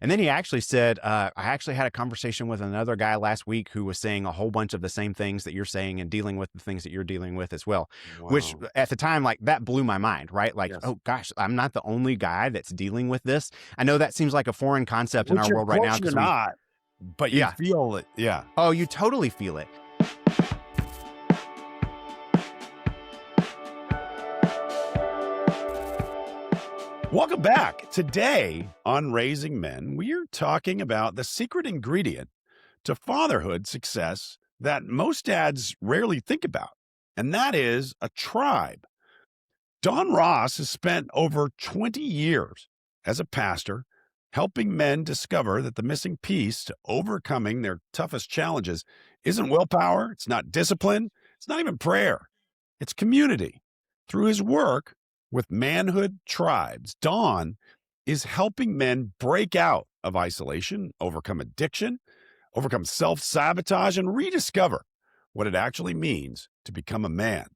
And then he actually said, I actually had a conversation with another guy last week who was saying a whole bunch of the same things that you're saying and dealing with the things that you're dealing with as well, which Wow. at the time, like that blew my mind, right? Like, Yes. oh gosh, I'm not the only guy that's dealing with this. I know that seems like a foreign concept in Which, our of world right now course, you're because we, not, but you yeah. feel it. Yeah. Oh, you totally feel it. Welcome back. Today on Raising Men, we're talking about the secret ingredient to fatherhood success that most dads rarely think about, and that is a tribe. Don Ross has spent over 20 years as a pastor helping men discover that the missing piece to overcoming their toughest challenges isn't willpower, it's not discipline, it's not even prayer, it's community. Through his work with manhood tribes, Don is helping men break out of isolation, overcome addiction, overcome self sabotage, and rediscover what it actually means to become a man.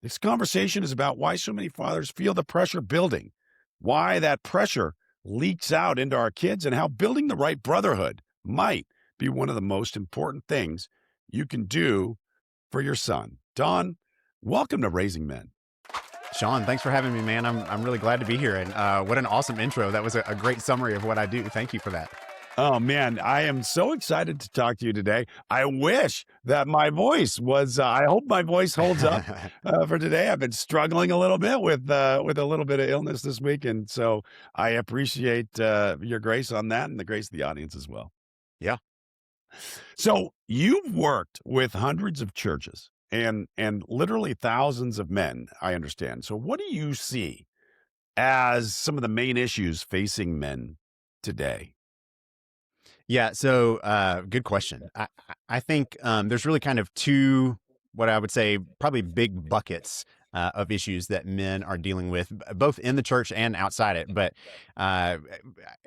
This conversation is about why so many fathers feel the pressure building, why that pressure leaks out into our kids, and how building the right brotherhood might be one of the most important things you can do for your son. Don, welcome to Raising Men. Shaun, thanks for having me, man. I'm really glad to be here. And what an awesome intro. That was a great summary of what I do. Thank you for that. Oh, man, I am so excited to talk to you today. I wish that my voice was, I hope my voice holds up for today. I've been struggling a little bit with a little bit of illness this week. And so I appreciate your grace on that and the grace of the audience as well. Yeah. So you've worked with hundreds of churches and literally thousands of men, I understand. So what do you see as some of the main issues facing men today? Yeah. So, good question. I think there's really kind of two, what I would say, probably big buckets of issues that men are dealing with, both in the church and outside it. But uh,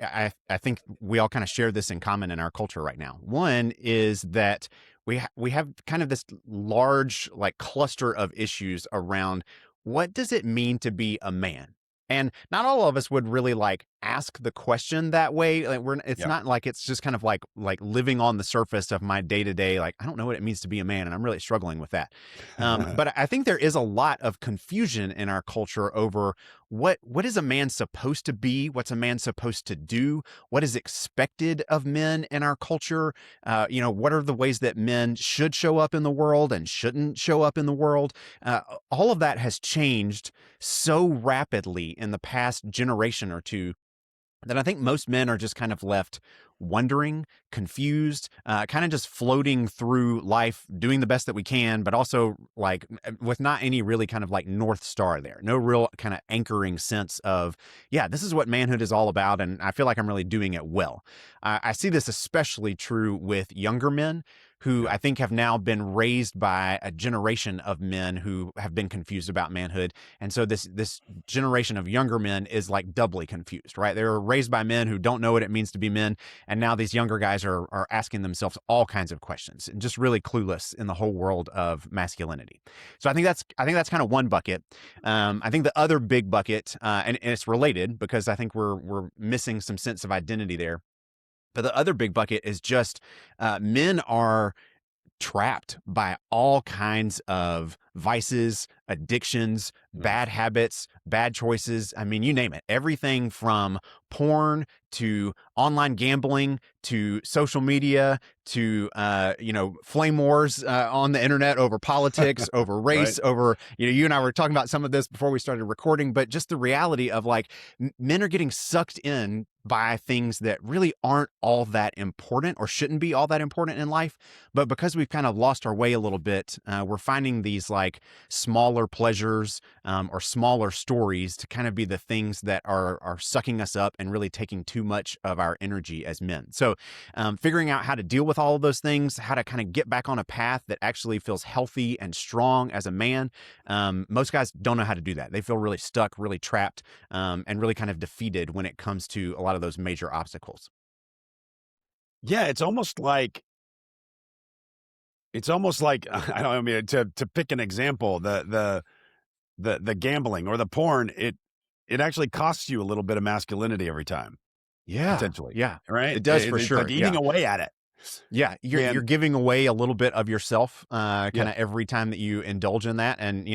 I think we all kind of share this in common in our culture right now. One is that we have kind of this large like cluster of issues around what does it mean to be a man. And not all of us would really like ask the question that way. Like it's Yeah. not like it's just kind of like living on the surface of my day to day. Like I don't know what it means to be a man, and I'm really struggling with that. But I think there is a lot of confusion in our culture over what is a man supposed to be, what's a man supposed to do, what is expected of men in our culture. What are the ways that men should show up in the world and shouldn't show up in the world. All of that has changed so rapidly in the past generation or two that I think most men are just kind of left wondering, confused, kind of just floating through life, doing the best that we can, but also like with not any really kind of like North Star there, no real kind of anchoring sense of, yeah, this is what manhood is all about. And I feel like I'm really doing it well. I see this especially true with younger men who Yeah. I think have now been raised by a generation of men who have been confused about manhood. And so this generation of younger men is like doubly confused, right? They were raised by men who don't know what it means to be men. And now these younger guys are asking themselves all kinds of questions and just really clueless in the whole world of masculinity. So I think that's kind of one bucket. I think the other big bucket, and it's related because I think we're missing some sense of identity there. But the other big bucket is just men are trapped by all kinds of vices, addictions, bad habits, bad choices. I mean, you name it. Everything from porn to online gambling to social media to flame wars on the internet over politics, over Right. race, over you and I were talking about some of this before we started recording, but just the reality of like men are getting sucked in by things that really aren't all that important or shouldn't be all that important in life. But because we've kind of lost our way a little bit, we're finding these like smaller pleasures or smaller stories to kind of be the things that are sucking us up and really taking too much of our energy as men. So figuring out how to deal with all of those things, how to kind of get back on a path that actually feels healthy and strong as a man. Most guys don't know how to do that. They feel really stuck, really trapped, and really kind of defeated when it comes to a lot of those major obstacles. Yeah. It's almost like I don't I mean to pick an example, the gambling or the porn, it actually costs you a little bit of masculinity every time. Yeah. potentially, Yeah. right? It does for It's like sure. eating Yeah. away at it. Yeah, you're And giving away a little bit of yourself, yeah, kind of every time that you indulge in that, and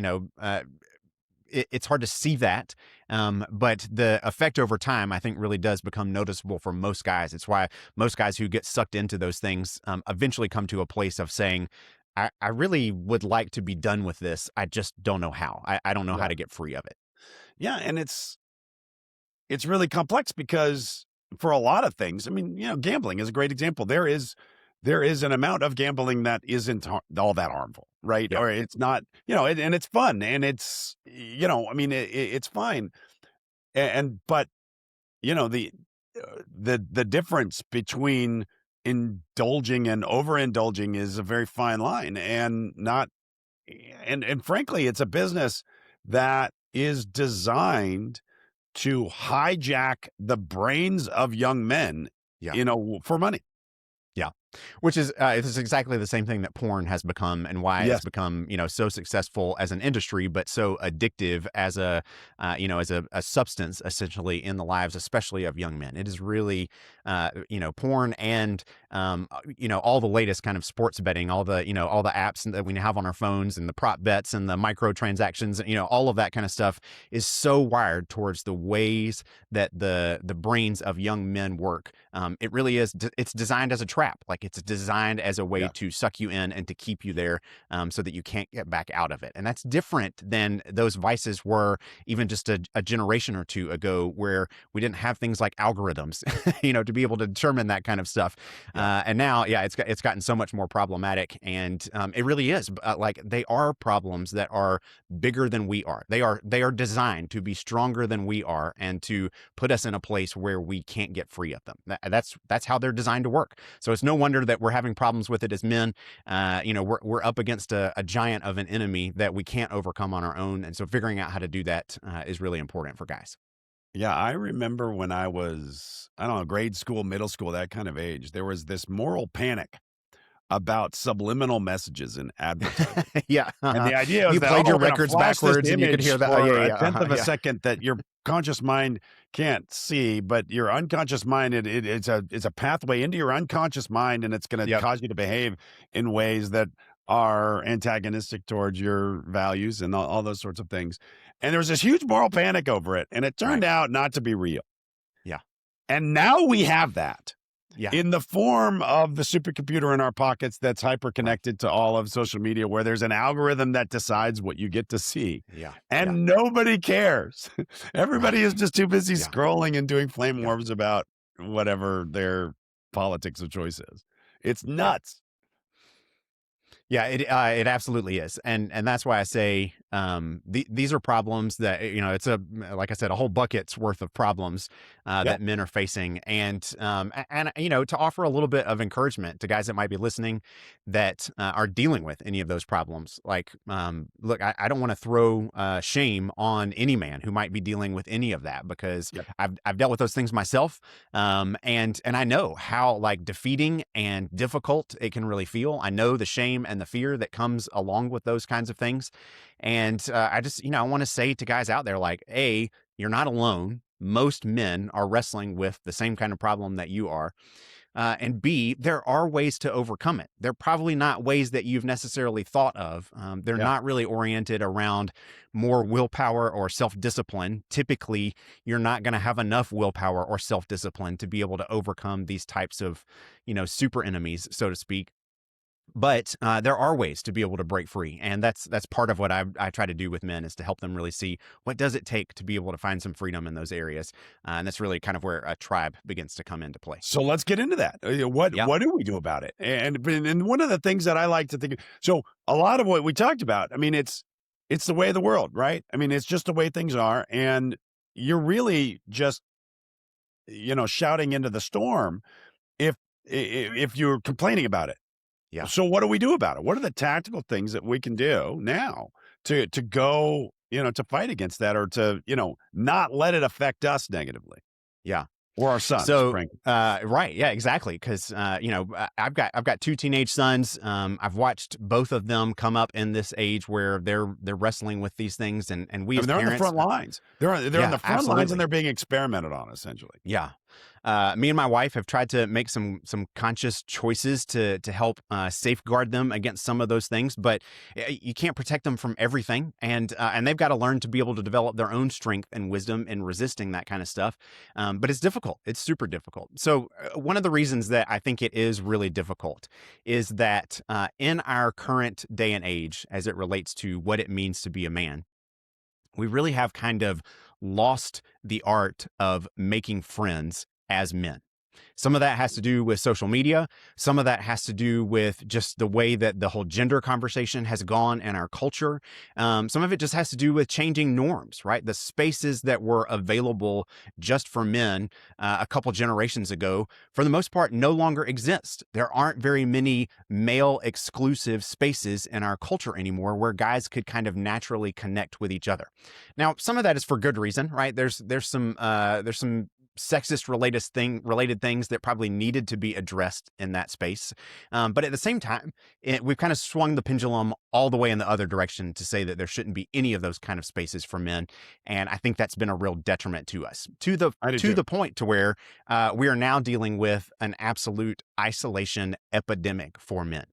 it's hard to see that, but the effect over time, I think, really does become noticeable for most guys. It's why most guys who get sucked into those things eventually come to a place of saying, I really would like to be done with this. I just don't know how. I don't know how yeah, to get free of it. yeah, and it's really complex because for a lot of things, I mean, gambling is a great example. There is an amount of gambling that isn't all that harmful, right? Yeah, Or it's not, and it's fun and it's, I mean, it's fine. And but the difference between indulging and overindulging is a very fine line, and not and frankly, it's a business that is designed to hijack the brains of young men, yeah. for money. Yeah, which is it's exactly the same thing that porn has become, and why it's Yes. become so successful as an industry, but so addictive as a substance essentially in the lives, especially of young men. It is really porn and all the latest kind of sports betting, all the apps that we have on our phones, and the prop bets and the microtransactions, all of that kind of stuff is so wired towards the ways that the brains of young men work. It really is. It's designed as a trap. Like, it's designed as a way Yeah. to suck you in and to keep you there, so that you can't get back out of it. And that's different than those vices were even just a generation or two ago, where we didn't have things like algorithms, to be able to determine that kind of stuff. Yeah. And now, yeah, it's gotten so much more problematic, and it really is. Like, they are problems that are bigger than we are. They are designed to be stronger than we are, and to put us in a place where we can't get free of them. That's how they're designed to work. So it's no wonder that we're having problems with it as men. We're up against a giant of an enemy that we can't overcome on our own, and so figuring out how to do that is really important for guys. Yeah, I remember when I was, I don't know, grade school, middle school, that kind of age, there was this moral panic about subliminal messages in advertising. Yeah, And the idea is you that, played your we're gonna records flash this backwards, and you could image hear that. Oh, for yeah, a yeah, tenth of a yeah, second that your conscious mind can't see, but your unconscious mind, it's a pathway into your unconscious mind, and it's gonna yep, cause you to behave in ways that are antagonistic towards your values and all those sorts of things. And there was this huge moral panic over it, and it turned right, out not to be real. yeah, And now we have that yeah, in the form of the supercomputer in our pockets that's hyper right, connected to all of social media, where there's an algorithm that decides what you get to see. yeah, yeah, And nobody cares. Everybody is right, just too busy yeah, scrolling and doing flame yeah, wars about whatever their politics of choice is. It's yeah. nuts. Yeah, it absolutely is, and that's why I say these are problems that it's like I said, a whole bucket's worth of problems Yeah. that men are facing, and to offer a little bit of encouragement to guys that might be listening that are dealing with any of those problems. Like, look, I don't want to throw shame on any man who might be dealing with any of that, because Yep. I've dealt with those things myself, and I know how, like, defeating and difficult it can really feel. I know the shame and the fear that comes along with those kinds of things. And I just, I want to say to guys out there, like, A, you're not alone. Most men are wrestling with the same kind of problem that you are. And B, there are ways to overcome it. They're probably not ways that you've necessarily thought of. They're Yeah. not really oriented around more willpower or self-discipline. Typically, you're not going to have enough willpower or self-discipline to be able to overcome these types of, super enemies, so to speak. But there are ways to be able to break free, and that's part of what I try to do with men, is to help them really see what does it take to be able to find some freedom in those areas, and that's really kind of where a tribe begins to come into play. So let's get into that. What Yeah, what do we do about it? And one of the things that I like to think, so a lot of what we talked about, I mean, it's the way of the world, right? I mean, it's just the way things are, and you're really just shouting into the storm if if you're complaining about it. yeah. So what do we do about it? What are the tactical things that we can do now to go, to fight against that, or to, not let it affect us negatively, Yeah. or our sons, So, frankly? right, yeah, exactly. Because I've got two teenage sons. I've watched both of them come up in this age where they're wrestling with these things, and we I mean, as they're on the parents, front lines. They're on the yeah, front lines, and absolutely, they're being experimented on, essentially. yeah. Me and my wife have tried to make some conscious choices to help safeguard them against some of those things, but you can't protect them from everything, and they've got to learn to be able to develop their own strength and wisdom in resisting that kind of stuff. But it's difficult. It's super difficult. So one of the reasons that I think it is really difficult is that in our current day and age, as it relates to what it means to be a man, we really have kind of lost the art of making friends as men. Some of that has to do with social media. Some of that has to do with just the way that the whole gender conversation has gone in our culture. Some of it just has to do with changing norms, right? The spaces that were available just for men a couple generations ago, for the most part, no longer exist. There aren't very many male exclusive spaces in our culture anymore where guys could kind of naturally connect with each other. Now, some of that is for good reason, right? There's some sexist related things that probably needed to be addressed in that space. But at the same time, we've kind of swung the pendulum all the way in the other direction to say that there shouldn't be any of those kind of spaces for men. And I think that's been a real detriment to us, I do to too. the point to where we are now dealing with an absolute isolation epidemic for men.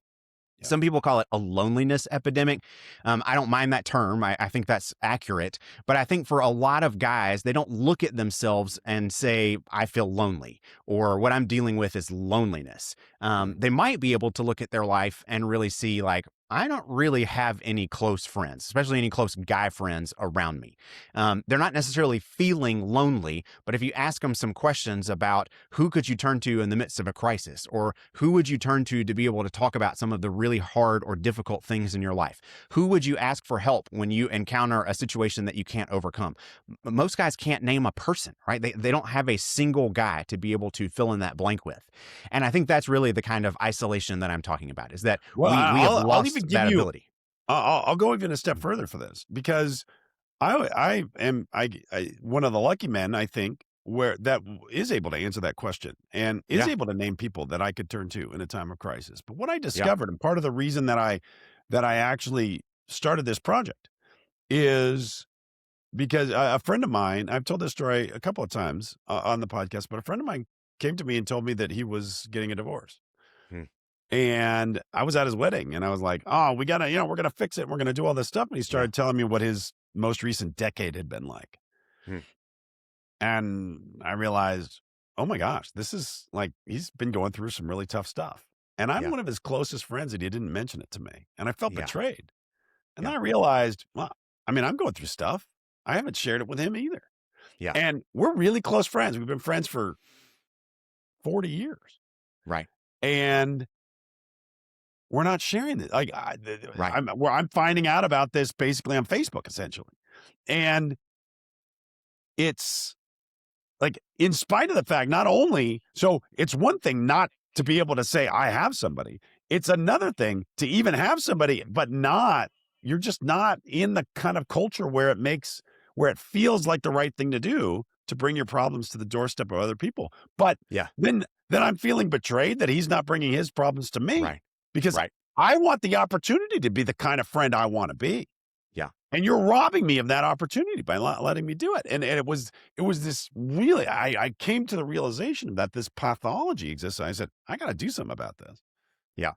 Yeah. Some people call it a loneliness epidemic. I don't mind that term. I think that's accurate. But I think for a lot of guys, they don't look at themselves and say, I feel lonely, or what I'm dealing with is loneliness. Mm. They might be able to look at their life and really see, like, I don't really have any close friends, especially any close guy friends around me. They're not necessarily feeling lonely, but if you ask them some questions about who could you turn to in the midst of a crisis, or who would you turn to be able to talk about some of the really hard or difficult things in your life, who would you ask for help when you encounter a situation that you can't overcome? Most guys can't name a person, right? They don't have a single guy to be able to fill in that blank with. And I think that's really the kind of isolation that I'm talking about, is that Well, we have I'll even lost give that you. ability. I'll go even a step further for this because I am one of the lucky men, I think, where is able to answer that question and is Yeah. able to name people that I could turn to in a time of crisis. But what I Yeah. discovered, and part of the reason that I actually started this project is because a friend of mine, I've told this story a couple of times on the podcast, but a friend of mine came to me and told me that he was getting a divorce. Hmm. And I was at his wedding and I was like, oh, we gotta, we're gonna fix it. We're gonna do all this stuff. And he Yeah. started telling me what his most recent decade had been like. Hmm. And I realized, oh my gosh, this is like, he's been going through some really tough stuff. And I'm Yeah. one of his closest friends and he didn't mention it to me. And I felt Yeah. betrayed. And then Yeah. I realized, well, I mean, I'm going through stuff. I haven't shared it with him either. Yeah. And we're really close friends. We've been friends for 40 years. Right. And we're not sharing this. Like Right. I'm finding out about this basically on Facebook, essentially. And it's like, in spite of the fact, not only, so it's one thing not to be able to say, I have somebody. It's another thing to even have somebody, but you're just not in the kind of culture where it feels like the right thing to do to bring your problems to the doorstep of other people. But Yeah. then I'm feeling betrayed that he's not bringing his problems to me Right. because Right. I want the opportunity to be the kind of friend I want to be. Yeah. And you're robbing me of that opportunity by letting me do it. And it was this really, I came to the realization that this pathology exists. I said, I got to do something about this. Yeah.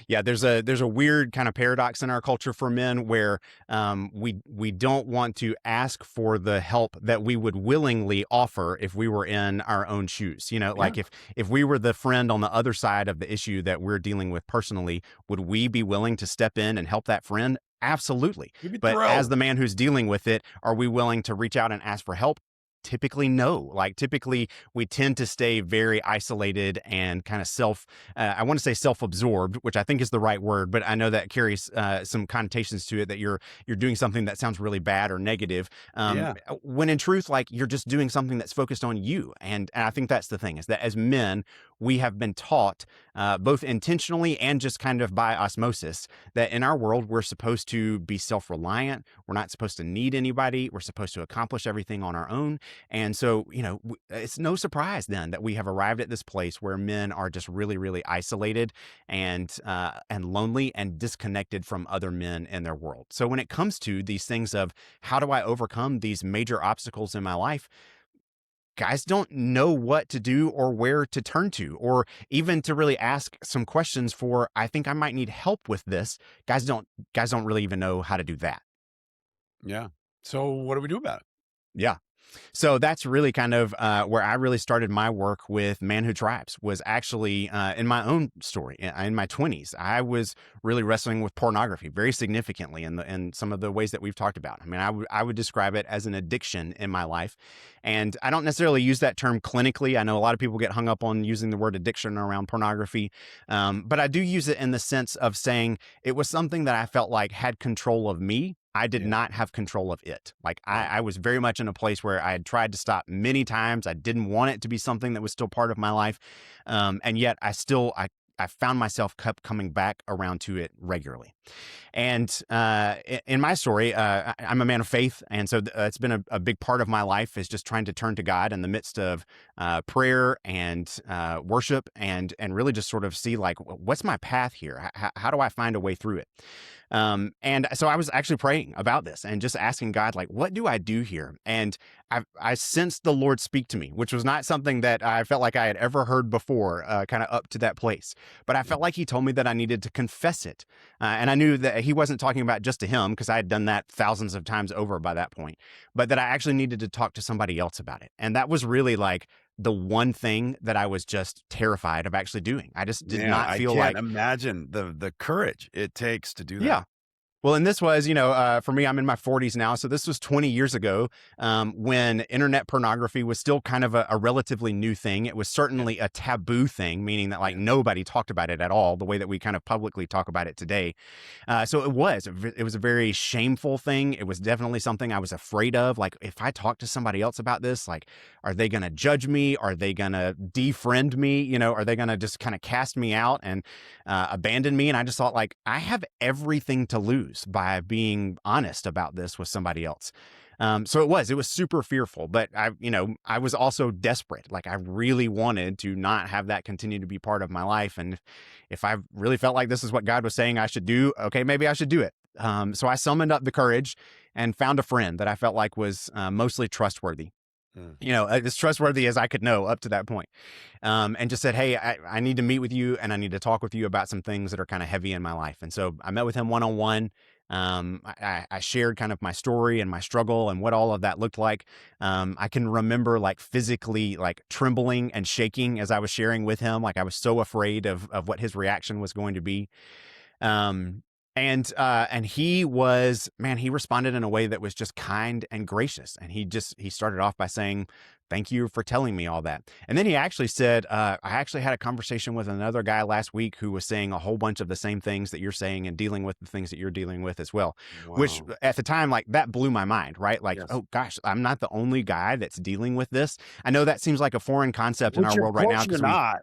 Yeah. There's a weird kind of paradox in our culture for men where we don't want to ask for the help that we would willingly offer if we were in our own shoes. Yeah. Like if we were the friend on the other side of the issue that we're dealing with personally, would we be willing to step in and help that friend? Absolutely. You'd be But as thrilled. the man who's dealing with it, are we willing to reach out and ask for help? Typically, no. Like, typically, we tend to stay very isolated and kind of I want to say self-absorbed, which I think is the right word, but I know that carries some connotations to it, that you're doing something that sounds really bad or negative. Yeah. When in truth, like, you're just doing something that's focused on you. And I think that's the thing, is that as men, we have been taught, both intentionally and just kind of by osmosis, that in our world, we're supposed to be self-reliant. We're not supposed to need anybody. We're supposed to accomplish everything on our own. And so, it's no surprise then that we have arrived at this place where men are just really, really isolated and lonely and disconnected from other men in their world. So when it comes to these things of how do I overcome these major obstacles in my life, guys don't know what to do or where to turn to, or even to really ask some questions for, I think I might need help with this. Guys don't really even know how to do that. Yeah. So what do we do about it? Yeah. So that's really kind of where I really started my work with Manhood Tribes, was actually in my own story. In my 20s, I was really wrestling with pornography very significantly in some of the ways that we've talked about. I mean, I would describe it as an addiction in my life. And I don't necessarily use that term clinically. I know a lot of people get hung up on using the word addiction around pornography. But I do use it in the sense of saying it was something that I felt like had control of me. I did Yeah. not have control of it. Like Right. I was very much in a place where I had tried to stop many times. I didn't want it to be something that was still part of my life. And yet I found myself kept coming back around to it regularly. And in my story, I'm a man of faith, and so it's been a big part of my life, is just trying to turn to God in the midst of prayer and worship, and really just sort of see, like, what's my path here? How do I find a way through it? And so I was actually praying about this and just asking God, like, what do I do here? And I sensed the Lord speak to me, which was not something that I felt like I had ever heard before, kind of up to that place. But I felt like He told me that I needed to confess it. And I knew that He wasn't talking about just to Him, because I had done that thousands of times over by that point, but that I actually needed to talk to somebody else about it. And that was really like the one thing that I was just terrified of actually doing. I just did Yeah, not I feel can't like, imagine the courage it takes to do that. yeah. Well, and this was, for me, I'm in my 40s now. So this was 20 years ago, when internet pornography was still kind of a relatively new thing. It was Yeah. certainly a taboo thing, meaning that, like, Yeah. nobody talked about it at all, the way that we kind of publicly talk about it today. So it was a very shameful thing. It was definitely something I was afraid of. Like, if I talk to somebody else about this, like, are they going to judge me? Are they going to defriend me? Are they going to just kind of cast me out and abandon me? And I just thought, like, I have everything to lose by being honest about this with somebody else. So it was super fearful, but I was also desperate. Like, I really wanted to not have that continue to be part of my life. And if I really felt like this is what God was saying I should do, okay, maybe I should do it. So I summoned up the courage and found a friend that I felt like was mostly trustworthy. Mm. As trustworthy as I could know up to that point. And just said, hey, I need to meet with you, and I need to talk with you about some things that are kind of heavy in my life. And so I met with him one-on-one. I shared kind of my story and my struggle and what all of that looked like. I can remember, like, physically, like, trembling and shaking as I was sharing with him. Like, I was so afraid of what his reaction was going to be. Um, and he was, man, he responded in a way that was just kind and gracious. And he started off by saying, thank you for telling me all that. And then he actually said, I actually had a conversation with another guy last week who was saying a whole bunch of the same things that you're saying and dealing with the things that you're dealing with as well, which Wow. at the time, like, that blew my mind, right? Like, Yes. oh gosh, I'm not the only guy that's dealing with this. I know that seems like a foreign concept in Which, our of world right now, course, you're because we, not,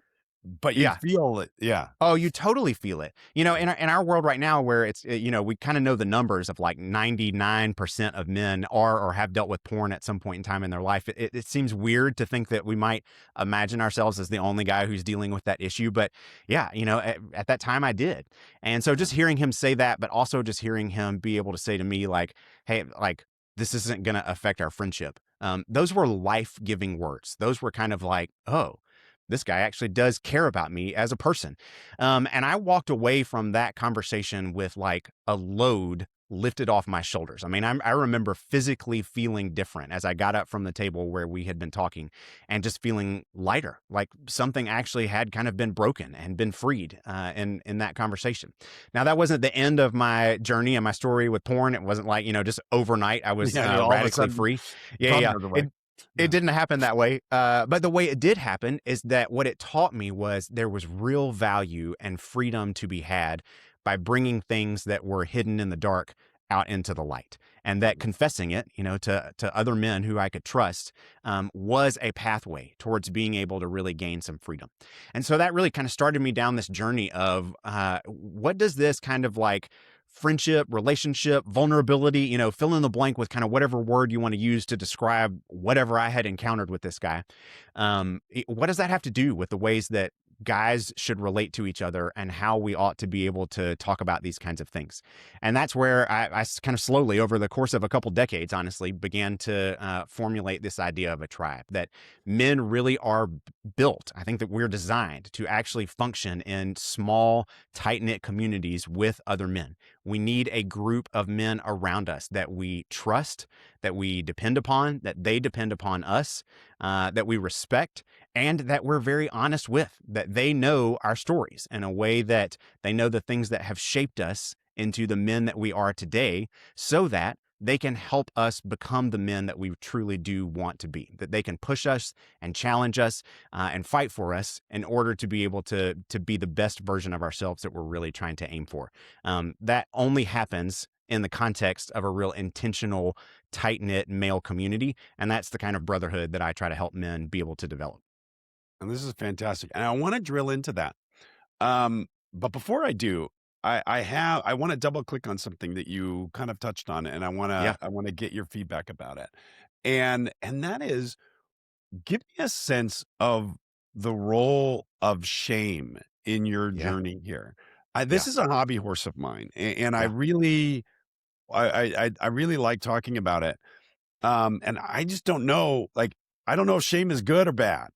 but you yeah. feel it. Yeah. Oh, you totally feel it. In our world right now, where it's, we kind of know the numbers of, like, 99% of men are or have dealt with porn at some point in time in their life. It seems weird to think that we might imagine ourselves as the only guy who's dealing with that issue. But yeah, at that time I did. And so Yeah. just hearing him say that, but also just hearing him be able to say to me, like, hey, like, this isn't going to affect our friendship. Those were life-giving words. Those were kind of like, oh, this guy actually does care about me as a person. And I walked away from that conversation with, like, a load lifted off my shoulders. I mean, I remember physically feeling different as I got up from the table where we had been talking, and just feeling lighter, like something actually had kind of been broken and been freed in that conversation. Now, that wasn't the end of my journey and my story with porn. It wasn't like, just overnight I was Yeah. All of a radically sudden, free. Yeah, fun yeah. goes away. It Yeah. didn't happen that way. But the way it did happen is that what it taught me was there was real value and freedom to be had by bringing things that were hidden in the dark out into the light. And that confessing it, to other men who I could trust, was a pathway towards being able to really gain some freedom. And so that really kind of started me down this journey of what does this kind of, like, friendship, relationship, vulnerability, fill in the blank with kind of whatever word you want to use to describe whatever I had encountered with this guy. What does that have to do with the ways that guys should relate to each other and how we ought to be able to talk about these kinds of things. And that's where I kind of slowly, over the course of a couple decades, honestly, began to formulate this idea of a tribe, that men really are built. I think that we're designed to actually function in small, tight knit communities with other men. We need a group of men around us that we trust, that we depend upon, that they depend upon us, that we respect, and that we're very honest with, that they know our stories in a way that they know the things that have shaped us into the men that we are today, so that they can help us become the men that we truly do want to be, that they can push us and challenge us and fight for us in order to be able to be the best version of ourselves that we're really trying to aim for. That only happens in the context of a real intentional, tight-knit male community. And that's the kind of brotherhood that I try to help men be able to develop. And this is fantastic. And I want to drill into that. But before I do, I want to double click on something that you kind of touched on, and Yeah, I want to get your feedback about it. And that is, give me a sense of the role of shame in your yeah, journey here. yeah, This is a hobby horse of mine, and yeah, I really like talking about it. And I just don't know, like, I don't know if shame is good or bad.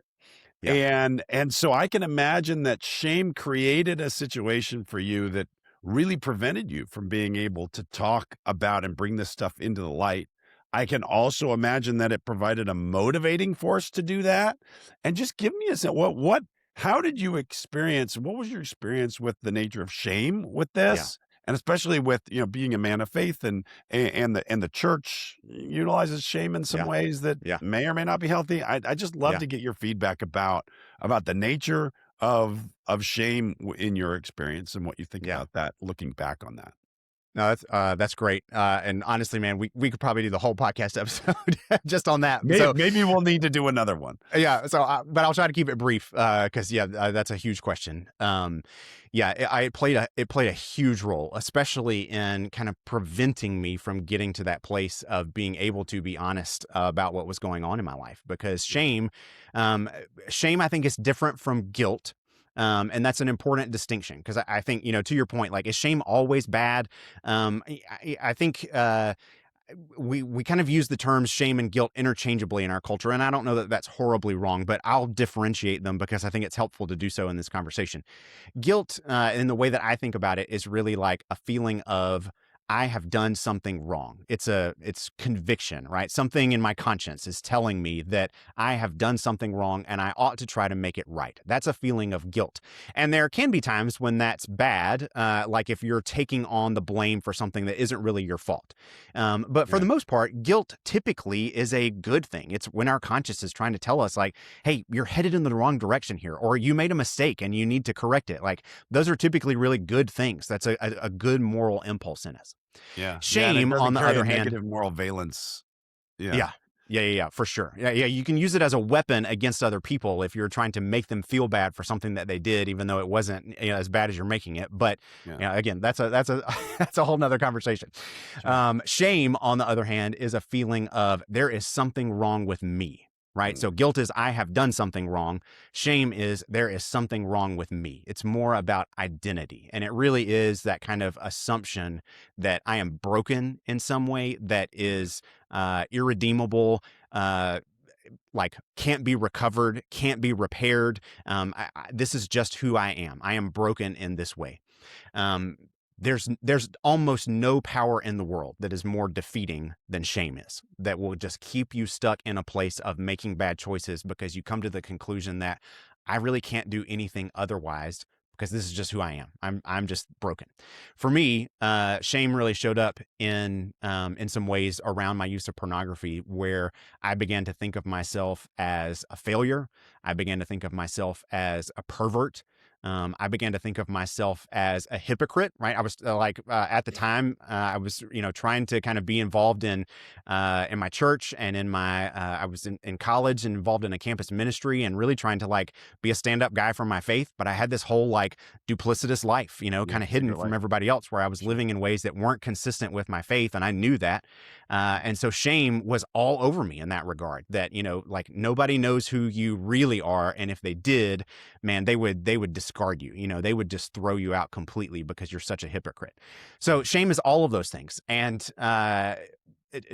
yeah, And so I can imagine that shame created a situation for you that really prevented you from being able to talk about and bring this stuff into the light. I can also imagine that it provided a motivating force to do that. And just give me a sense, how did you experience, what was your experience with the nature of shame with yeah, this? And especially with, being a man of faith, and the church utilizes shame in some yeah, ways that yeah, may or may not be healthy. I just love yeah, to get your feedback about the nature of shame in your experience and what you think yeah. about that looking back on that. No, that's great. And honestly, man, we could probably do the whole podcast episode just on that. So Maybe we'll need to do another one. yeah, so but I'll try to keep it brief because yeah, that's a huge question. Yeah, it played a huge role, especially in kind of preventing me from getting to that place of being able to be honest about what was going on in my life. Because um, shame, I think, is different from guilt. And that's an important distinction because I think, to your point, like, is shame always bad? I think we kind of use the terms shame and guilt interchangeably in our culture, and I don't know that that's horribly wrong, but I'll differentiate them because I think it's helpful to do so in this conversation. Guilt, in the way that I think about it, is really like a feeling of I have done something wrong. It's conviction, right? Something in my conscience is telling me that I have done something wrong and I ought to try to make it right. That's a feeling of guilt. And there can be times when that's bad, like if you're taking on the blame for something that isn't really your fault. But for Yeah. the most part, guilt typically is a good thing. It's when our conscience is trying to tell us, like, hey, you're headed in the wrong direction here, or you made a mistake and you need to correct it. Like, those are typically really good things. That's a good moral impulse in us. Yeah. Yeah. And it Shame, on doesn't the carry a other hand, negative moral valence. Yeah. yeah. Yeah, for sure. Yeah, you can use it as a weapon against other people if you're trying to make them feel bad for something that they did, even though it wasn't, as bad as you're making it. But Yeah. again, that's a that's a whole nother conversation. Sure. Shame, on the other hand, is a feeling of there is something wrong with me. Right. Mm. So guilt is I have done something wrong. Shame is there is something wrong with me. It's more about identity. And it really is that kind of assumption that I am broken in some way that is irredeemable, uh, like can't be recovered, can't be repaired. This is just who I am. I am broken in this way. Um, there's almost no power in the world that is more defeating than shame is, that will just keep you stuck in a place of making bad choices because you come to the conclusion that I really can't do anything otherwise because this is just who I am. I'm just broken. For me, shame really showed up in some ways around my use of pornography, where I began to think of myself as a failure. I began to think of myself as a pervert. I began to think of myself as a hypocrite, right? I was at the time, I was, trying to kind of be involved in my church and I was in college and involved in a campus ministry and really trying to like be a stand up guy for my faith. But I had this whole like duplicitous life, Yeah, kind of hidden secret from life. everybody else where I was Sure. living in ways that weren't consistent with my faith. And I knew that. And so shame was all over me in that regard that, like nobody knows who you really are. And if they did, man, they would discard you. They would just throw you out completely because you're such a hypocrite. So shame is all of those things. And,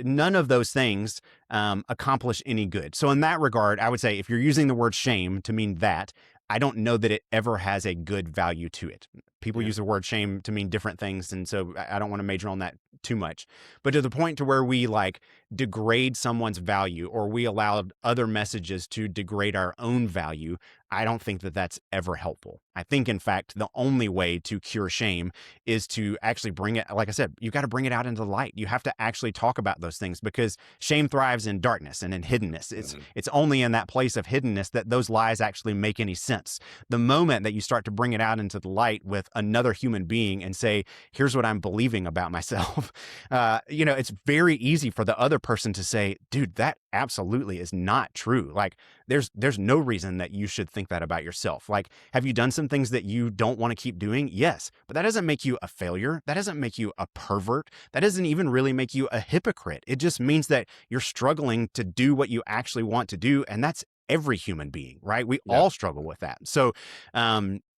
none of those things accomplish any good. So, in that regard, I would say if you're using the word shame to mean that, I don't know that it ever has a good value to it. People Yeah. use the word shame to mean different things. And so I don't want to major on that too much. But to the point to where we like degrade someone's value or we allowed other messages to degrade our own value, I don't think that that's ever helpful. I think, in fact, the only way to cure shame is to actually bring it, like I said, you got to bring it out into the light. You have to actually talk about those things because shame thrives in darkness and in hiddenness. Mhm. It's only in that place of hiddenness that those lies actually make any sense. The moment that you start to bring it out into the light with another human being and say, here's what I'm believing about myself, it's very easy for the other person to say, dude, that absolutely is not true. Like there's no reason that you should think that about yourself. Like, have you done some things that you don't want to keep doing? Yes, but that doesn't make you a failure. That doesn't make you a pervert. That doesn't even really make you a hypocrite. It just means that you're struggling to do what you actually want to do. And that's every human being, right? We Yeah. all struggle with that. So,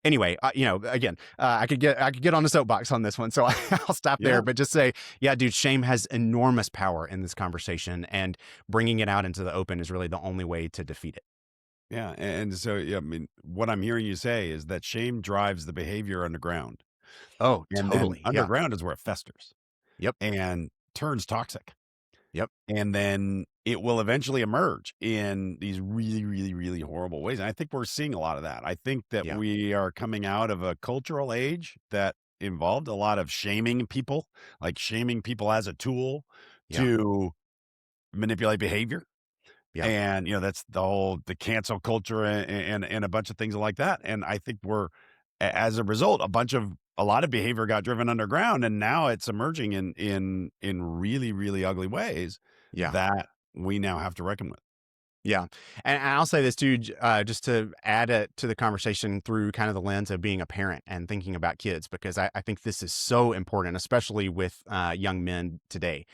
anyway, again, I could get on the soapbox on this one, so I'll stop there. Yeah. But just say, yeah, dude, shame has enormous power in this conversation, and bringing it out into the open is really the only way to defeat it. Yeah. And so, yeah, I mean, what I'm hearing you say is that shame drives the behavior underground. Oh, And then totally. Yeah. underground is where it festers Yep. and turns toxic. Yep. And then it will eventually emerge in these really, really, really horrible ways. And I think we're seeing a lot of that. I think that Yeah. we are coming out of a cultural age that involved a lot of shaming people, like shaming people as a tool Yeah. to manipulate behavior. Yeah. And, that's the cancel culture and a bunch of things like that. And I think as a result, a lot of behavior got driven underground and now it's emerging in really, really ugly ways Yeah. that we now have to reckon with. Yeah. And I'll say this too, just to add it to the conversation through kind of the lens of being a parent and thinking about kids, because I think this is so important, especially with young men today.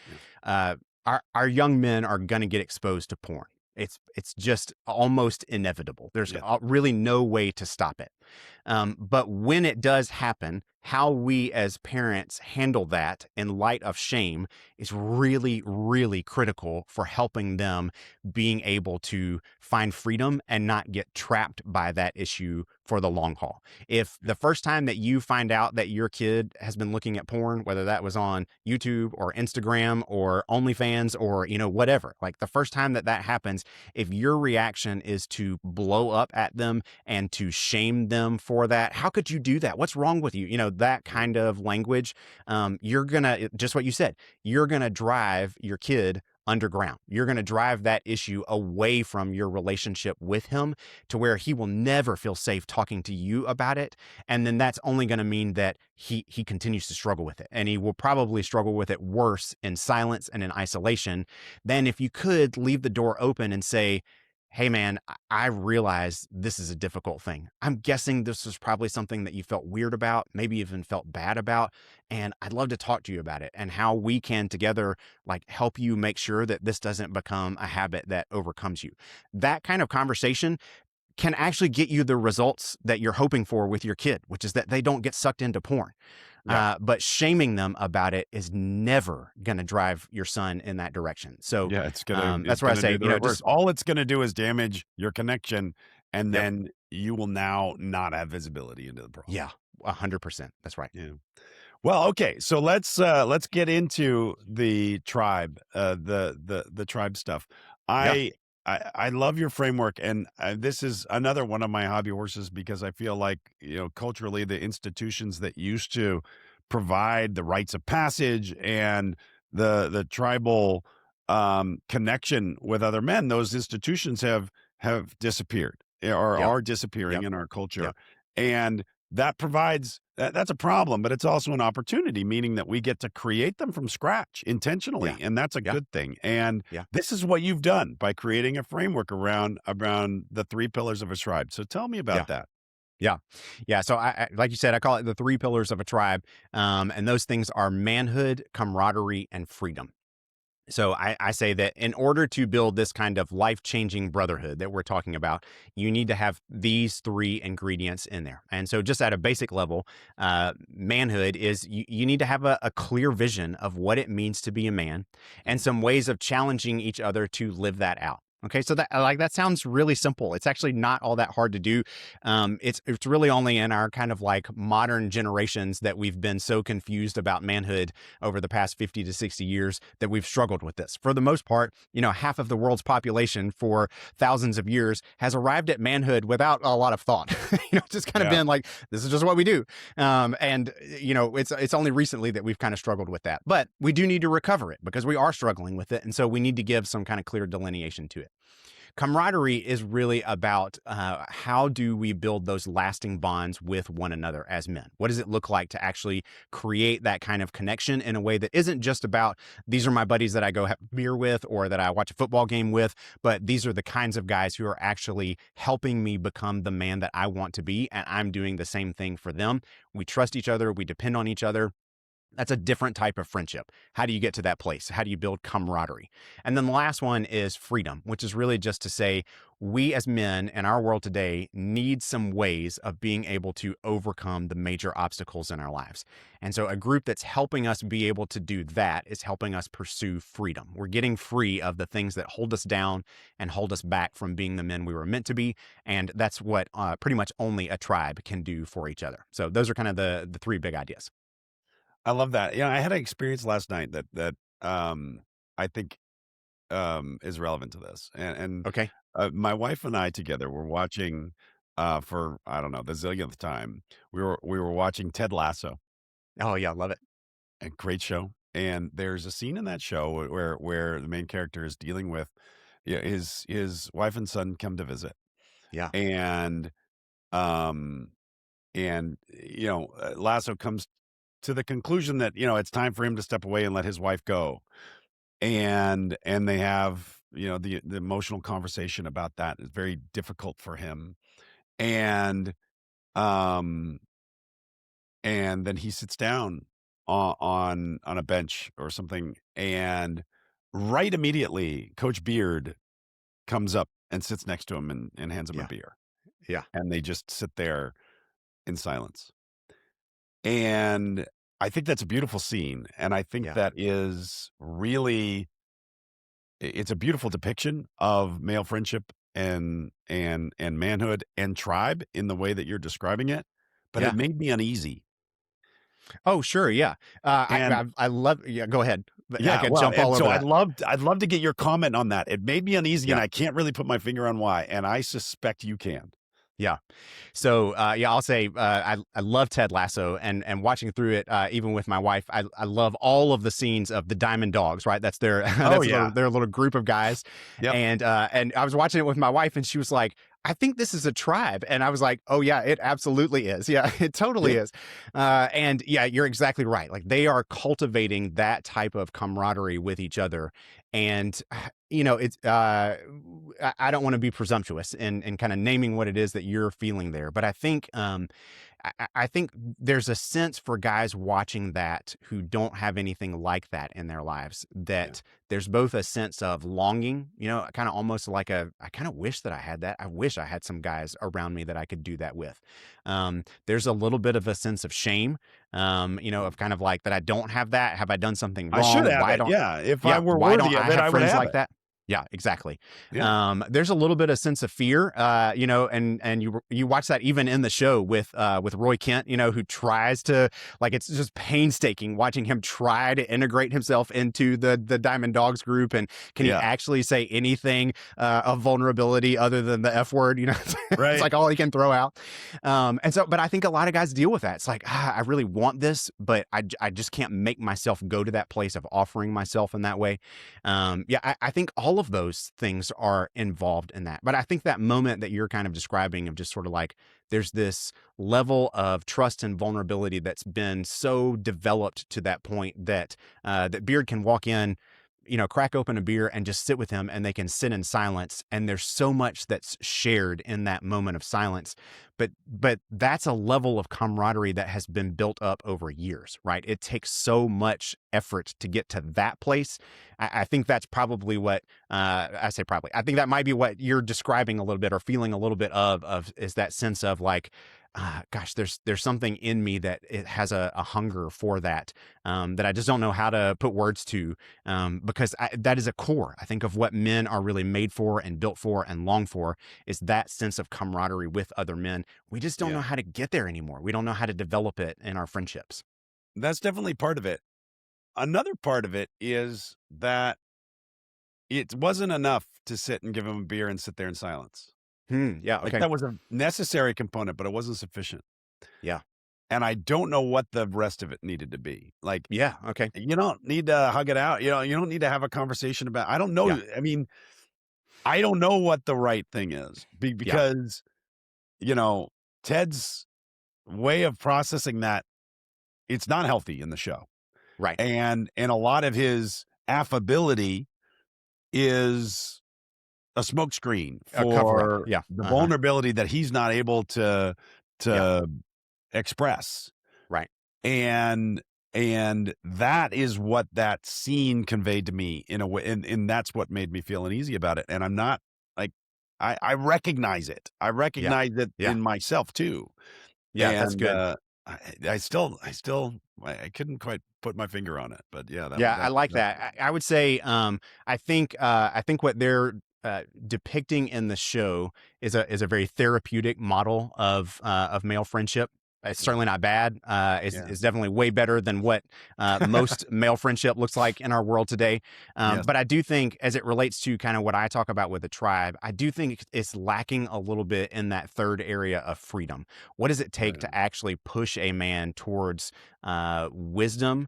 Yeah. Uh, our young men are going to get exposed to porn. It's just almost inevitable. There's Yeah. really no way to stop it. But when it does happen, how we as parents handle that in light of shame is really, really critical for helping them being able to find freedom and not get trapped by that issue for the long haul. If the first time that you find out that your kid has been looking at porn, whether that was on YouTube or Instagram or OnlyFans or, whatever, like the first time that that happens, if your reaction is to blow up at them and to shame them for that, how could you do that? What's wrong with you? That Yeah. kind of language, you're gonna, just what you said, you're gonna drive your kid underground. You're going to drive that issue away from your relationship with him to where he will never feel safe talking to you about it. And then that's only going to mean that he continues to struggle with it. And he will probably struggle with it worse in silence and in isolation than if you could leave the door open and say, hey man, I realize this is a difficult thing. I'm guessing this was probably something that you felt weird about, maybe even felt bad about. And I'd love to talk to you about it and how we can together like help you make sure that this doesn't become a habit that overcomes you. That kind of conversation can actually get you the results that you're hoping for with your kid, which is that they don't get sucked into porn. Yeah. But shaming them about it is never going to drive your son in that direction. So Yeah. It's that's why I gonna say, do the reverse. just, All it's gonna do is damage your connection, and yep, then you will now not have visibility into the problem. yeah, 100%. That's right. Yeah. Well, okay, so let's get into the tribe, the tribe stuff. Yeah, I love your framework, and this is another one of my hobby horses because I feel like culturally the institutions that used to provide the rites of passage and the tribal connection with other men, those institutions have disappeared or yep, are disappearing yep, in our culture. yep. And that provides that's a problem, but it's also an opportunity, meaning that we get to create them from scratch Yeah. intentionally, and that's a Yeah. good thing. And Yeah. this is what you've done by creating a framework around the three pillars of a tribe. So tell me about Yeah. that. Yeah. Yeah. So like you said, I call it the three pillars of a tribe. And those things are manhood, camaraderie, and freedom. So I say that in order to build this kind of life-changing brotherhood that we're talking about, you need to have these three ingredients in there. And so just at a basic level, manhood is you need to have a clear vision of what it means to be a man and Mhm. some ways of challenging each other to live that out. Okay, so that sounds really simple. It's actually not all that hard to do. It's really only in our kind of like modern generations that we've been so confused about manhood over the past 50 to 60 years that we've struggled with this. For the most part, half of the world's population for thousands of years has arrived at manhood without a lot of thought. Just kind of Yeah. been like, this is just what we do. And it's only recently that we've kind of struggled with that. But we do need to recover it because we are struggling with it. And so we need to give some kind of clear delineation to it. Camaraderie is really about how do we build those lasting bonds with one another as men? What does it look like to actually create that kind of connection in a way that isn't just about these are my buddies that I go have beer with or that I watch a football game with, but these are the kinds of guys who are actually helping me become the man that I want to be, and I'm doing the same thing for them. We trust each other, we depend on each other. That's a different type of friendship. How do you get to that place? How do you build camaraderie? And then the last one is freedom, which is really just to say we as men in our world today need some ways of being able to overcome the major obstacles in our lives. And so a group that's helping us be able to do that is helping us pursue freedom. We're getting free of the things that hold us down and hold us back from being the men we were meant to be. And that's what pretty much only a tribe can do for each other. So those are kind of the three big ideas. I love that. I had an experience last night that I think is relevant to this. Okay. My wife and I together were watching for I don't know the zillionth time. We were watching Ted Lasso, Oh, yeah. Love it. a great show. And there's a scene in that show where the main character is dealing with his wife and son come to visit, Yeah. and um Lasso comes to the conclusion that it's time for him to step away and let his wife go, and they have the emotional conversation about that. It's very difficult for him, and um and then he sits down on a bench or something, and right immediately Coach Beard comes up and sits next to him and hands him a Yeah. beer, Yeah. and they just sit there in silence. And I think that's a beautiful scene, and I think Yeah. that is really it's a beautiful depiction of male friendship and manhood and tribe in the way that you're describing it, but it Yeah. made me uneasy. Oh, sure. Yeah. And I love. Yeah. Go ahead. But I yeah, could well, jump and all over so that. I'd love to get your comment on that. It made me uneasy, and Yeah. I can't really put my finger on why, and I suspect you can. Yeah. So yeah, I'll say I love Ted Lasso and watching through it even with my wife. I love all of the scenes of the Diamond Dogs. Right, that's their Oh, that's yeah. their little group of guys, Yep, and I was watching it with my wife and she was like, I think this is a tribe, and I was like, oh yeah, it absolutely is. Yeah, it totally yep. is. And yeah, you're exactly right. Like they are cultivating that type of camaraderie with each other, and it's I don't want to be presumptuous in kind of naming what it is that you're feeling there, but I think I think there's a sense for guys watching that who don't have anything like that in their lives, Yeah. that there's both a sense of longing, kind of almost like I kind of wish that I had that. I wish I had some guys around me that I could do that with. There's a little bit of a sense of shame, of kind of like that I don't have that. Have I done something I should wrong? have it, yeah. If I Yeah, were why don't worthy of I it, have I would friends have like it. that? Yeah, exactly. Yeah. There's a little bit of sense of fear, and you watch that even in the show with Roy Kent, who tries to like it's just painstaking watching him try to integrate himself into the Diamond Dogs group, and can he Yeah. actually say anything of vulnerability other than the F word? It's Right. like all he can throw out. But I think a lot of guys deal with that. It's like I really want this, but I just can't make myself go to that place of offering myself in that way. Yeah, I think all all of those things are involved in that. But I think that moment that you're kind of describing of just sort of like there's this level of trust and vulnerability that's been so developed to that point that that Beard can walk in, crack open a beer and just sit with him, and they can sit in silence. And there's so much that's shared in that moment of silence. But that's a level of camaraderie that has been built up over years, right? It takes so much effort to get to that place. I think that's probably what I say probably. I think that might be what you're describing a little bit or feeling a little bit of is that sense of like, gosh, there's something in me that it has a hunger for that, that I just don't know how to put words to, because that is a core, I think, of what men are really made for and built for and long for, is that sense of camaraderie with other men. We just don't know Yeah. how to get there anymore. We don't know how to develop it in our friendships. That's definitely part of it. Another part of it is that it wasn't enough to sit and give him a beer and sit there in silence. Yeah. Like, Okay. that was a necessary component, but it wasn't sufficient. Yeah. And I don't know what the rest of it needed to be. Like, Yeah. Okay. you don't need to hug it out. You don't need to have a conversation about I don't Yeah. know. I mean, I don't know what the right thing is Yeah. because, you know, Ted's way of processing that, it's not healthy in the show. Right. And a lot of his affability is a smokescreen A cover up. for Yeah. the Uh huh. vulnerability that he's not able to Yeah. to express. Right. And and that is what that scene conveyed to me in a way, and that's what made me feel uneasy about it. And I'm not like I recognize it. I Yeah. recognize it Yeah. in myself too. Yeah. That's And good. I couldn't quite put my finger on it, but yeah, Yeah, I that like that that. I would say, I think what they're depicting in the show is a very therapeutic model of male friendship. It's certainly not bad. yeah, It's definitely way better than what most male friendship looks like in our world today. yes, But I do think, as it relates to kind of what I talk about with the tribe, I do think it's lacking a little bit in that third area of freedom. What does it take right, to actually push a man towards wisdom,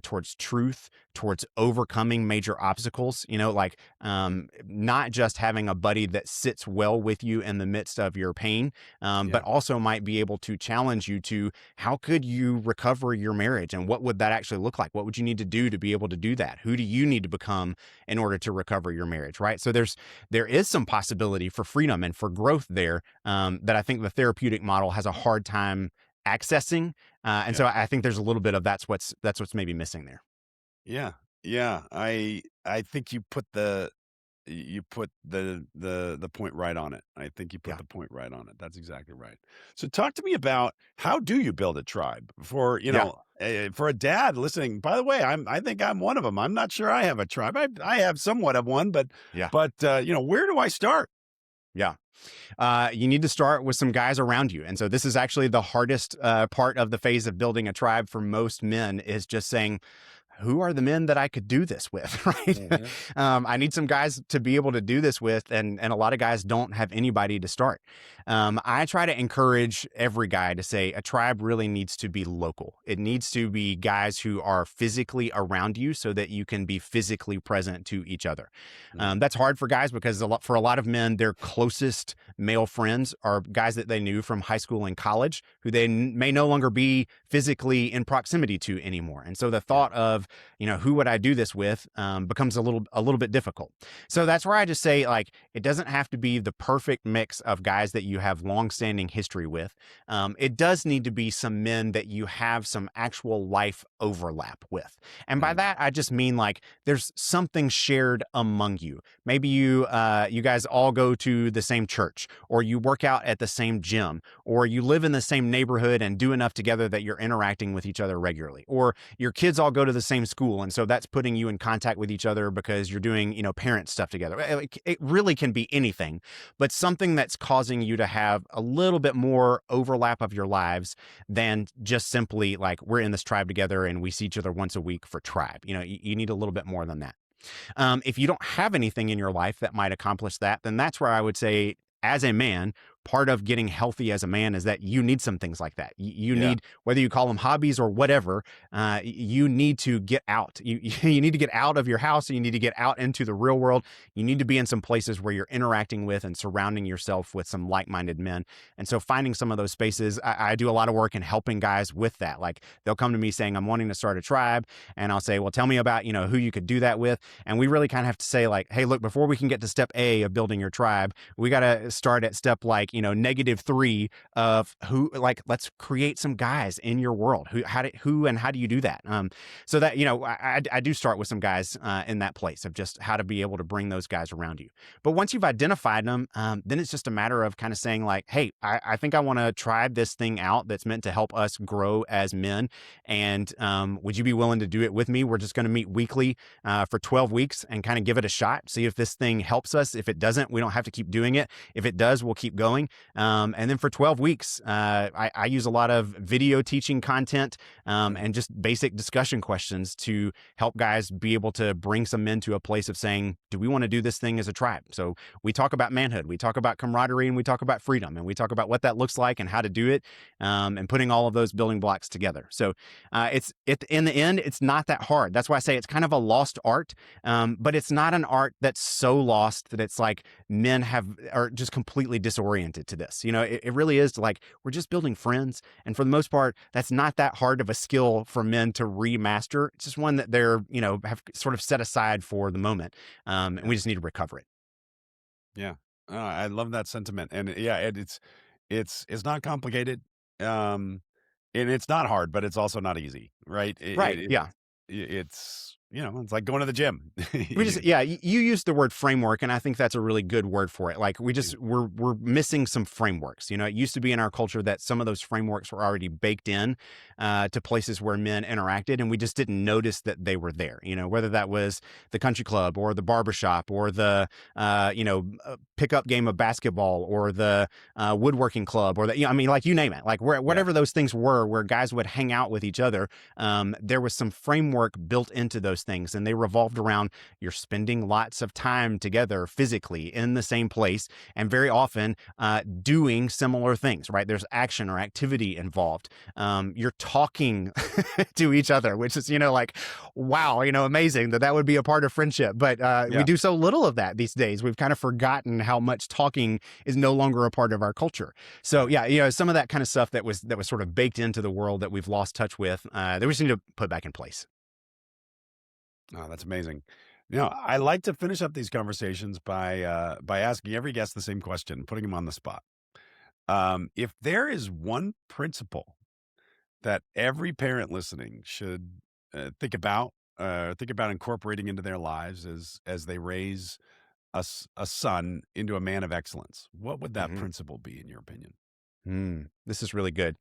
towards truth, towards overcoming major obstacles? Like not just having a buddy that sits well with you in the midst of your pain, yeah, but also might be able to challenge you to how could you recover your marriage and what would that actually look like? What would you need to do to be able to do that? Who do you need to become in order to recover your marriage? Right. So there is some possibility for freedom and for growth there, that I think the therapeutic model has a hard time accessing. And yeah. so I think there's a little bit of that's what's maybe missing there. Yeah. Yeah. I think you put the point right on it. I think you put Yeah. the point right on it. That's exactly right. So talk to me about how do you build a tribe for, Yeah. for a dad listening. By the way, I think I'm one of them. I'm not sure I have a tribe. I have somewhat of one, Yeah. but where do I start? Yeah. You need to start with some guys around you. And so this is actually the hardest part of the phase of building a tribe for most men, is just saying, who are the men that I could do this with, right? Mhm. I need some guys to be able to do this with, and a lot of guys don't have anybody to start. I try to encourage every guy to say a tribe really needs to be local. It needs to be guys who are physically around you so that you can be physically present to each other. Mhm. That's hard for guys because for a lot of men, their closest male friends are guys that they knew from high school and college who they may no longer be physically in proximity to anymore. And so the Yeah. thought of, who would I do this with, becomes a little bit difficult. So that's where I just say, like, it doesn't have to be the perfect mix of guys that you have longstanding history with. It does need to be some men that you have some actual life overlap with. And by Mhm. that, I just mean like there's something shared among you. Maybe you guys all go to the same church, or you work out at the same gym, or you live in the same neighborhood and do enough together that you're interacting with each other regularly, or your kids all go to the same school, and so that's putting you in contact with each other because you're doing parent stuff together. It really can be anything, but something that's causing you to have a little bit more overlap of your lives than just simply like we're in this tribe together and we see each other once a week for tribe. You need a little bit more than that. If you don't have anything in your life that might accomplish that, then that's where I would say, as a man, part of getting healthy as a man is that you need some things like that. You Yeah. need, whether you call them hobbies or whatever, you need to get out. You need to get out of your house. You need to get out into the real world. You need to be in some places where you're interacting with and surrounding yourself with some like-minded men. And so finding some of those spaces, I do a lot of work in helping guys with that. Like they'll come to me saying, I'm wanting to start a tribe. And I'll say, well, tell me about, who you could do that with. And we really kind of have to say like, hey, look, before we can get to step A of building your tribe, we got to start at step like, -3 of who, like, let's create some guys in your world. Who and how do you do that? So that, I do start with some guys in that place of just how to be able to bring those guys around you. But once you've identified them, then it's just a matter of kind of saying like, hey, I think I want to try this thing out that's meant to help us grow as men. And would you be willing to do it with me? We're just going to meet weekly for 12 weeks and kind of give it a shot. See if this thing helps us. If it doesn't, we don't have to keep doing it. If it does, we'll keep going. And then for 12 weeks, I use a lot of video teaching content and just basic discussion questions to help guys be able to bring some men to a place of saying, do we want to do this thing as a tribe? So we talk about manhood, we talk about camaraderie, and we talk about freedom, and we talk about what that looks like and how to do it, and putting all of those building blocks together. So in the end, it's not that hard. That's why I say it's kind of a lost art, but it's not an art that's so lost that it's like men are just completely disoriented to this. It really is like we're just building friends, and for the most part, that's not that hard of a skill for men to remaster. It's just one that they're have sort of set aside for the moment, and we just need to recover it. Yeah. I love that sentiment. And yeah, it's not complicated. Um, and it's not hard, but it's also not easy, right? Right? Yeah. It's, it's like going to the gym. We just, yeah, you used the word framework, and I think that's a really good word for it. Like we're missing some frameworks. It used to be in our culture that some of those frameworks were already baked in to places where men interacted, and we just didn't notice that they were there. Whether that was the country club or the barbershop or the pickup game of basketball or the woodworking club or I mean, like you name it, like whatever those things were, where guys would hang out with each other. There was some framework built into those things, and they revolved around you're spending lots of time together physically in the same place, and very often doing similar things, right? There's action or activity involved. You're talking to each other, which is, like, wow, amazing that would be a part of friendship. But we do so little of that these days. We've kind of forgotten how much talking is no longer a part of our culture. So yeah, some of that kind of stuff that was sort of baked into the world that we've lost touch with, that we just need to put back in place. Oh, that's amazing. I like to finish up these conversations by asking every guest the same question, putting them on the spot. If there is one principle that every parent listening should think about incorporating into their lives as they raise a son into a man of excellence, what would that Hmm. principle be, in your opinion? This is really good.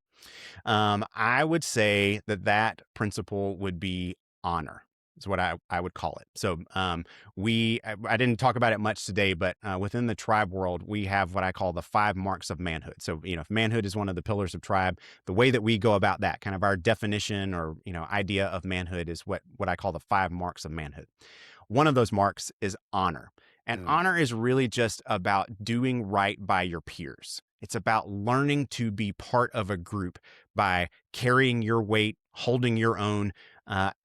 I would say that principle would be honor. Is what I would call it. So I didn't talk about it much today, but within the tribe world, we have what I call the 5 marks of manhood. So if manhood is one of the pillars of tribe, the way that we go about that, kind of our definition or idea of manhood, is what I call the 5 marks of manhood. One of those marks is honor. And Mm, honor is really just about doing right by your peers. It's about learning to be part of a group by carrying your weight, holding your own,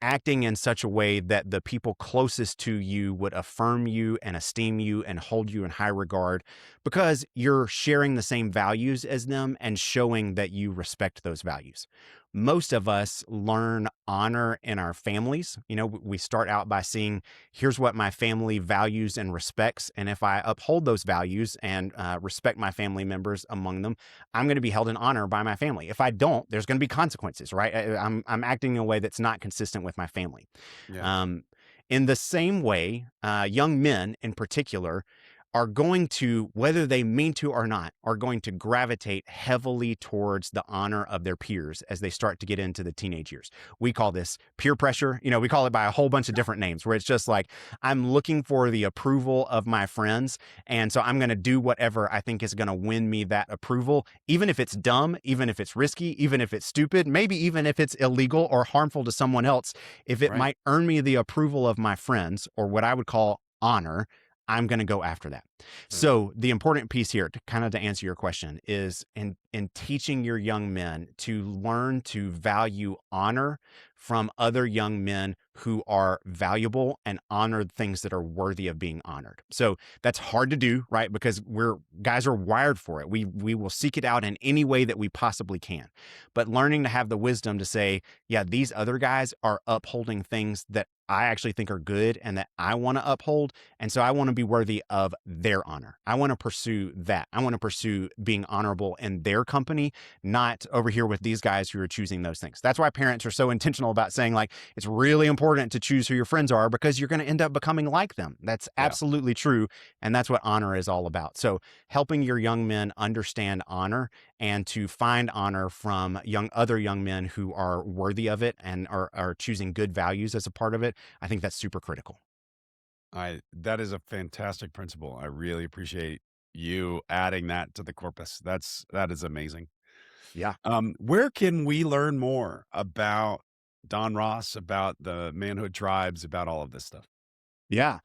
acting in such a way that the people closest to you would affirm you and esteem you and hold you in high regard because you're sharing the same values as them and showing that you respect those values. Most of us learn honor in our families. We start out by seeing, here's what my family values and respects. And if I uphold those values and respect my family members among them, I'm going to be held in honor by my family. If I don't, there's going to be consequences, right? I'm acting in a way that's not consistent with my family. yeah. Um, in the same way, young men in particular are going to, whether they mean to or not, are going to gravitate heavily towards the honor of their peers as they start to get into the teenage years. We call this peer pressure. We call it by a whole bunch of different names, where it's just like, I'm looking for the approval of my friends. And so I'm going to do whatever I think is going to win me that approval, even if it's dumb, even if it's risky, even if it's stupid, maybe even if it's illegal or harmful to someone else. If it Right. might earn me the approval of my friends, or what I would call honor, I'm going to go after that. So the important piece here, to kind of to answer your question, is in teaching your young men to learn to value honor from other young men who are valuable and honor things that are worthy of being honored. So that's hard to do, right? Because guys are wired for it. We will seek it out in any way that we possibly can. But learning to have the wisdom to say, yeah, these other guys are upholding things that I actually think are good and that I want to uphold. And so I want to be worthy of their honor. I want to pursue that. I want to pursue being honorable in their company, not over here with these guys who are choosing those things. That's why parents are so intentional about saying, like, it's really important to choose who your friends are because you're going to end up becoming like them. That's Yeah. absolutely true. And that's what honor is all about. So helping your young men understand honor and to find honor from other young men who are worthy of it and are choosing good values as a part of it, I think that's super critical. That is a fantastic principle. I really appreciate you adding that to the corpus. That is amazing. Yeah. Where can we learn more about Don Ross, about the manhood tribes, about all of this stuff? Yeah.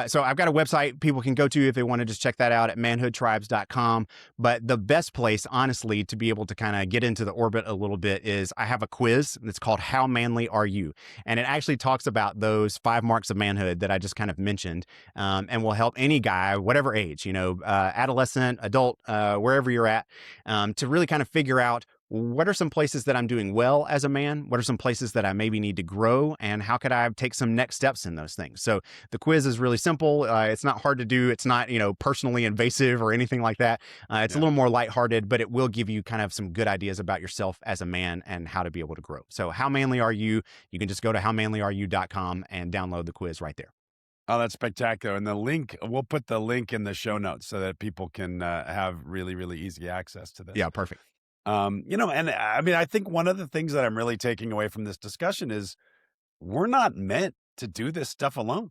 So I've got a website people can go to if they want to just check that out at manhoodtribes.com. But the best place, honestly, to be able to kind of get into the orbit a little bit is I have a quiz that's called How Manly Are You? And it actually talks about those 5 marks of manhood that I just kind of mentioned, and will help any guy, whatever age, adolescent, adult, wherever you're at, to really kind of figure out what are some places that I'm doing well as a man? What are some places that I maybe need to grow? And how could I take some next steps in those things? So the quiz is really simple. It's not hard to do. It's not, personally invasive or anything like that. It's a Yeah. little more lighthearted, but it will give you kind of some good ideas about yourself as a man and how to be able to grow. So how manly are you? You can just go to howmanlyareyu.com and download the quiz right there. Oh, that's spectacular. And we'll put the link in the show notes so that people can have really, really easy access to this. Yeah, perfect. And I mean, I think one of the things that I'm really taking away from this discussion is we're not meant to do this stuff alone.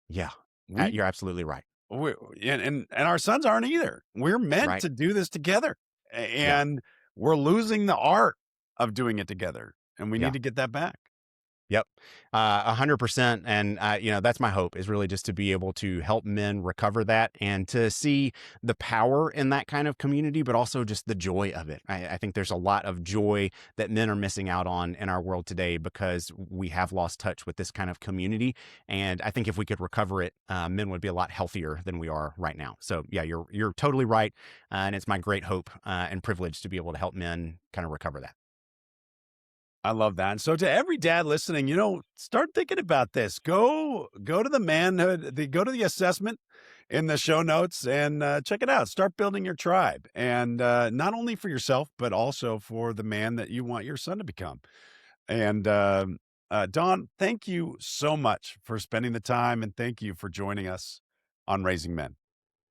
Yeah, We, you're absolutely right. we and our sons aren't either. We're meant Right. to do this together, Yeah. and we're losing the art of doing it together, and we Yeah. need to get that back. Yep. 100%. And, that's my hope is really just to be able to help men recover that and to see the power in that kind of community, but also just the joy of it. I think there's a lot of joy that men are missing out on in our world today because we have lost touch with this kind of community. And I think if we could recover it, men would be a lot healthier than we are right now. So yeah, you're totally right. And it's my great hope and privilege to be able to help men kind of recover that. I love that. And so to every dad listening, start thinking about this. Go to the manhood, go to the assessment in the show notes and check it out. Start building your tribe. And not only for yourself, but also for the man that you want your son to become. And Don, thank you so much for spending the time and thank you for joining us on Raising Men.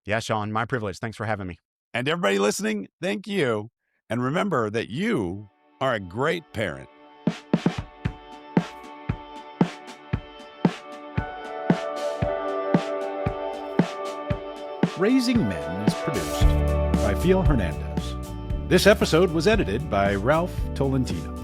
Yeah, Shaun, my privilege. Thanks for having me. And everybody listening, thank you. And remember that you are a great parent. Raising Men is produced by Phil Hernandez. This episode was edited by Ralph Tolentino.